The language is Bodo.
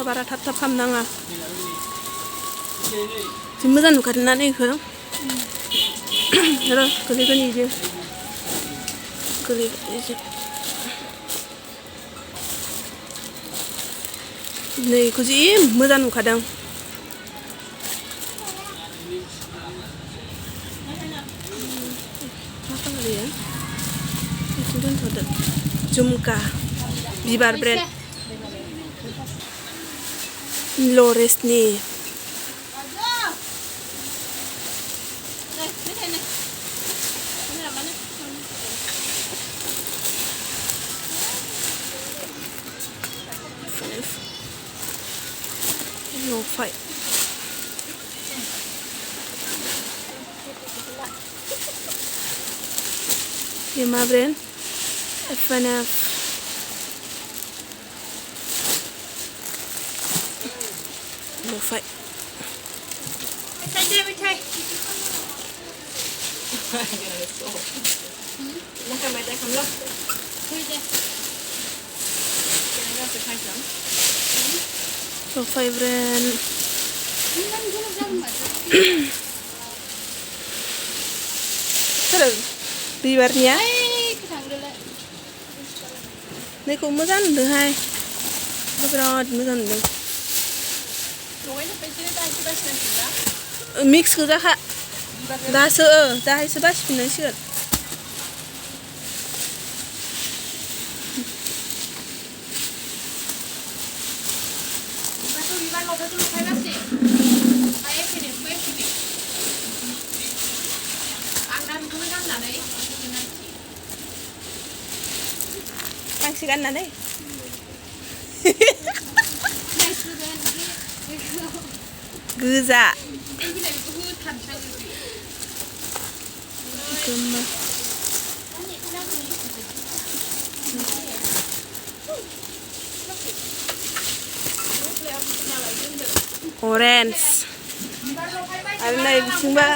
बारा थाब थाब खालामनाङा जि मोजां नुखादोंना इखो र' गोलैगोन इदि नै इखौ जि मोजां नुखादों मा खालामो बेयो बेखौ दोनथ'दो झुमका बिबार bread लरेसनि no fight. Lima brand FNF no fight. So vibrant. Terus bibarnya. Này cũng mới dán được hay. Berat mới dán được. Mix cứ ra hạ. Đa sữa, đa hay sữa bát mình nói chuyện. Sigan na deh. Güzel. Orange. Ada này cuma.